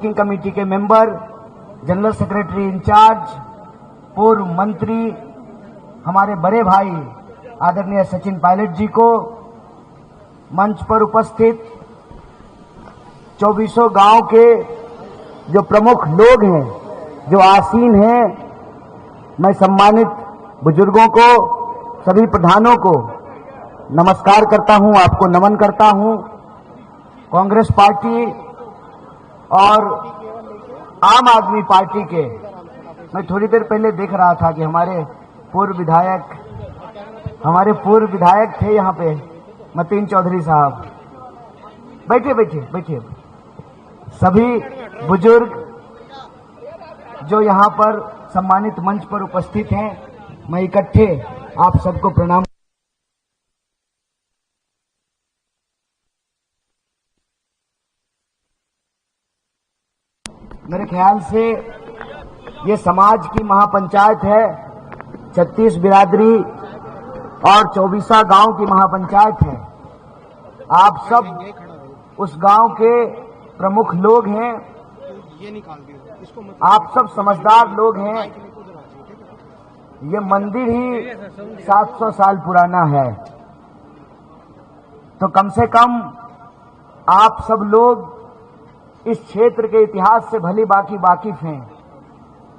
Working committee के member, general secretary in charge, पूर्व मंत्री, हमारे बड़े भाई आदरणीय सचिन पायलट जी को, मंच पर उपस्थित 2400 गांव के जो प्रमुख लोग हैं, जो आसीन हैं, मैं सम्मानित बुजुर्गों को, सभी प्रधानों को नमस्कार करता हूं, आपको नमन करता हूं। कांग्रेस पार्टी और आम आदमी पार्टी के, मैं थोड़ी देर पहले देख रहा था कि हमारे पूर्व विधायक थे यहाँ पे, मतीन चौधरी साहब। बैठिए। सभी बुजुर्ग जो यहाँ पर सम्मानित मंच पर उपस्थित हैं, मैं इकट्ठे आप सबको प्रणाम। मेरे ख्याल से ये समाज की महापंचायत है, 36 बिरादरी और 24 गांव की महापंचायत है। आप सब उस गांव के प्रमुख लोग हैं, आप सब समझदार लोग हैं। ये मंदिर ही 700 साल पुराना है, तो कम से कम आप सब लोग इस क्षेत्र के इतिहास से भली बाकी वाकिफ हैं।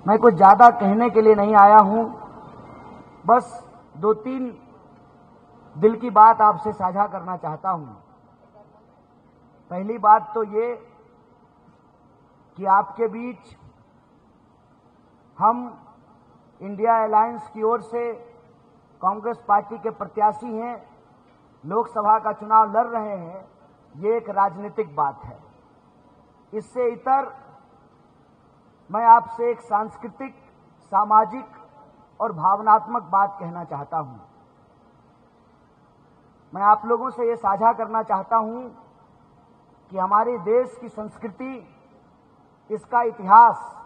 मैं कुछ ज्यादा कहने के लिए नहीं आया हूं, बस 2-3 दिल की बात आपसे साझा करना चाहता हूं। पहली बात तो ये कि आपके बीच हम इंडिया अलायंस की ओर से कांग्रेस पार्टी के प्रत्याशी हैं, लोकसभा का चुनाव लड़ रहे हैं। ये एक राजनीतिक बात है। इससे इतर मैं आपसे एक सांस्कृतिक, सामाजिक और भावनात्मक बात कहना चाहता हूं। मैं आप लोगों से ये साझा करना चाहता हूं कि हमारे देश की संस्कृति, इसका इतिहास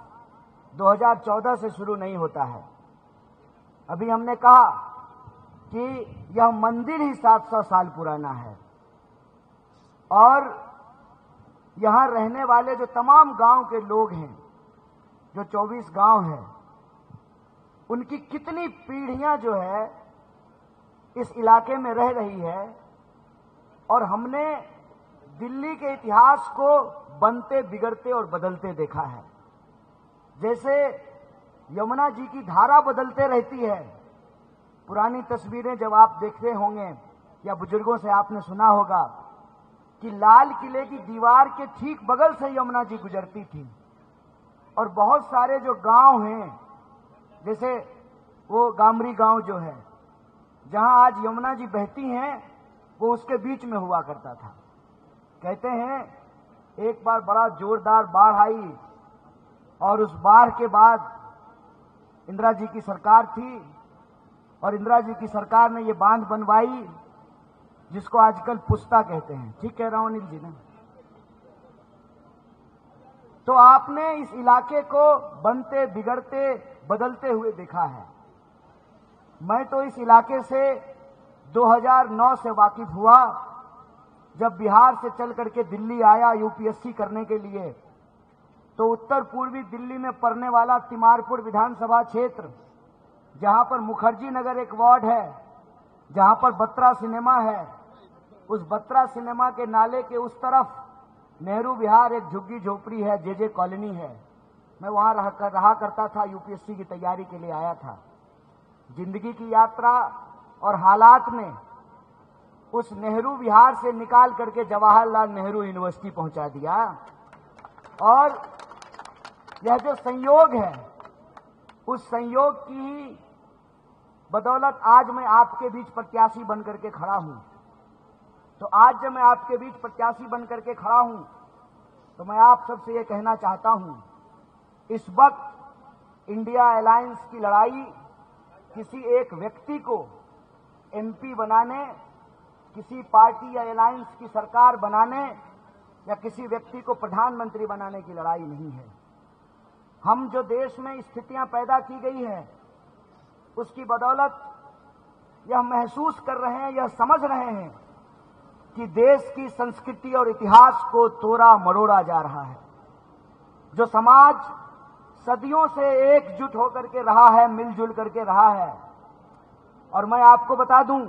2014 से शुरू नहीं होता है। अभी हमने कहा कि यह मंदिर ही 700 साल पुराना है और यहां रहने वाले जो तमाम गांव के लोग हैं, जो 24 गांव हैं, उनकी कितनी पीढ़ियां जो है इस इलाके में रह रही है। और हमने दिल्ली के इतिहास को बनते, बिगड़ते और बदलते देखा है। जैसे यमुना जी की धारा बदलते रहती है। पुरानी तस्वीरें जब आप देखते होंगे या बुजुर्गों से आपने सुना होगा कि लाल किले की दीवार के ठीक बगल से यमुना जी गुजरती थी। और बहुत सारे जो गांव हैं, जैसे वो गामरी गांव जो है, जहां आज यमुना जी बहती हैं, वो उसके बीच में हुआ करता था। कहते हैं एक बार बड़ा जोरदार बाढ़ आई और उस बाढ़ के बाद इंदिरा जी की सरकार थी और इंदिरा जी की सरकार ने ये बांध बनवाई, जिसको आजकल पुस्ता कहते हैं। ठीक कह रहा हूं अनिल जी ने? तो आपने इस इलाके को बनते, बिगड़ते, बदलते हुए देखा है। मैं तो इस इलाके से 2009 से वाकिफ हुआ, जब बिहार से चल करके दिल्ली आया यूपीएससी करने के लिए। तो उत्तर पूर्वी दिल्ली में पड़ने वाला तिमारपुर विधानसभा क्षेत्र, जहां पर मुखर्जी नगर एक वार्ड है, जहां पर बत्रा सिनेमा है, उस बत्रा सिनेमा के नाले के उस तरफ नेहरू विहार एक झुग्गी झोपड़ी है, जेजे कॉलोनी है। मैं वहां रहा करता था, यूपीएससी की तैयारी के लिए आया था। जिंदगी की यात्रा और हालात ने उस नेहरू विहार से निकाल करके जवाहरलाल नेहरू यूनिवर्सिटी पहुंचा दिया। और यह जो संयोग है, उस संयोग की ही बदौलत आज मैं आपके बीच प्रत्याशी बनकर के खड़ा हूं। तो आज जब मैं आपके बीच प्रत्याशी बनकर के खड़ा हूं, तो मैं आप सबसे ये कहना चाहता हूं, इस वक्त इंडिया अलायंस की लड़ाई किसी एक व्यक्ति को एमपी बनाने, किसी पार्टी या अलायंस की सरकार बनाने या किसी व्यक्ति को प्रधानमंत्री बनाने की लड़ाई नहीं है। हम जो देश में स्थितियां पैदा की गई हैं, उसकी बदौलत यह महसूस कर रहे हैं, यह समझ रहे हैं कि देश की संस्कृति और इतिहास को तोड़ा मरोड़ा जा रहा है। जो समाज सदियों से एकजुट होकर के रहा है, मिलजुल करके रहा है। और मैं आपको बता दूं,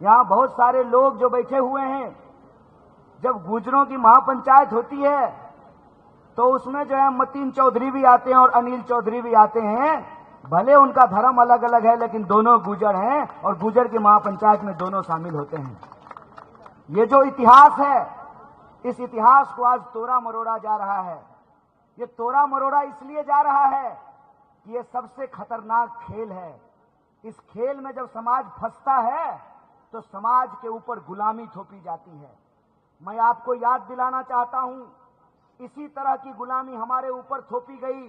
यहां बहुत सारे लोग जो बैठे हुए हैं, जब गुजरों की महापंचायत होती है तो उसमें जो है मतीन चौधरी भी आते हैं और अनिल चौधरी भी आते हैं। भले उनका धर्म अलग अलग है, लेकिन दोनों गुजर हैं और गुजर की महापंचायत में दोनों शामिल होते हैं। ये जो इतिहास है, इस इतिहास को आज तोड़ा मरोड़ा जा रहा है। ये तोड़ा मरोड़ा इसलिए जा रहा है कि ये सबसे खतरनाक खेल है। इस खेल में जब समाज फंसता है तो समाज के ऊपर गुलामी थोपी जाती है। मैं आपको याद दिलाना चाहता हूं, इसी तरह की गुलामी हमारे ऊपर थोपी गई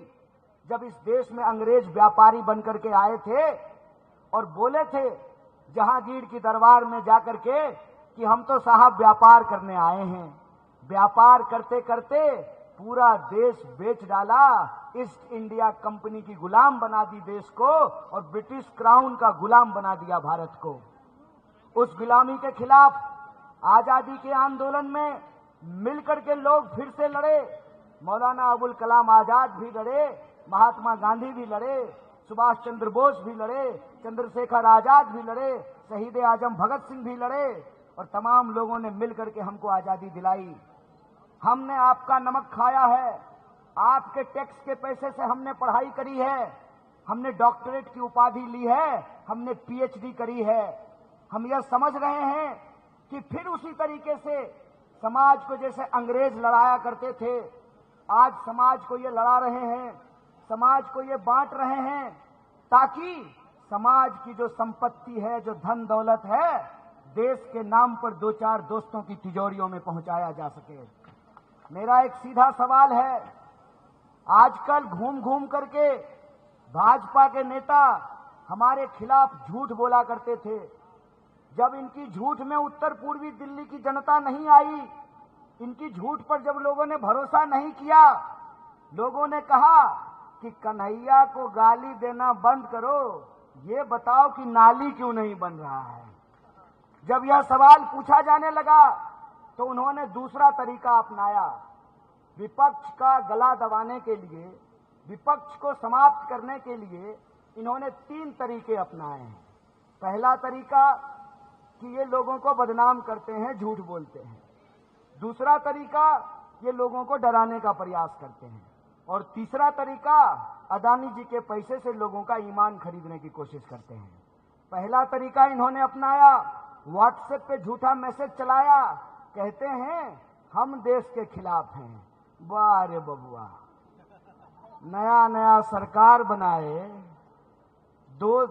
जब इस देश में अंग्रेज व्यापारी बनकर के आए थे और बोले थे जहांगीर की दरबार में जाकर के कि हम तो साहब व्यापार करने आए हैं। व्यापार करते करते पूरा देश बेच डाला, ईस्ट इंडिया कंपनी की गुलाम बना दी देश को और ब्रिटिश क्राउन का गुलाम बना दिया भारत को। उस गुलामी के खिलाफ आजादी के आंदोलन में मिलकर के लोग फिर से लड़े। मौलाना अबुल कलाम आजाद भी लड़े, महात्मा गांधी भी लड़े, सुभाष चंद्र बोस भी लड़े, चंद्रशेखर आजाद भी लड़े, शहीद आजम भगत सिंह भी लड़े और तमाम लोगों ने मिलकर के हमको आजादी दिलाई। हमने आपका नमक खाया है, आपके टैक्स के पैसे से हमने पढ़ाई करी है, हमने डॉक्टरेट की उपाधि ली है, हमने पीएचडी करी है। हम यह समझ रहे हैं कि फिर उसी तरीके से समाज को जैसे अंग्रेज लड़ाया करते थे, आज समाज को ये लड़ा रहे हैं, समाज को ये बांट रहे हैं ताकि समाज की जो संपत्ति है, जो धन दौलत है, देश के नाम पर दो चार दोस्तों की तिजोरियों में पहुंचाया जा सके। मेरा एक सीधा सवाल है, आजकल घूम घूम करके भाजपा के नेता हमारे खिलाफ झूठ बोला करते थे। जब इनकी झूठ में उत्तर पूर्वी दिल्ली की जनता नहीं आई, इनकी झूठ पर जब लोगों ने भरोसा नहीं किया, लोगों ने कहा कि कन्हैया को गाली देना बंद करो, ये बताओ कि नाली क्यों नहीं बन रहा है। जब यह सवाल पूछा जाने लगा तो उन्होंने दूसरा तरीका अपनाया। विपक्ष का गला दबाने के लिए, विपक्ष को समाप्त करने के लिए इन्होंने 3 तरीके अपनाए हैं। पहला तरीका कि ये लोगों को बदनाम करते हैं, झूठ बोलते हैं। दूसरा तरीका, ये लोगों को डराने का प्रयास करते हैं। और तीसरा तरीका, अदानी जी के पैसे से लोगों का ईमान खरीदने की कोशिश करते हैं। पहला तरीका इन्होंने अपनाया, व्हाट्सएप पे झूठा मैसेज चलाया, कहते हैं हम देश के खिलाफ हैं। वाह रे बबुआ, नया नया सरकार बनाए, 2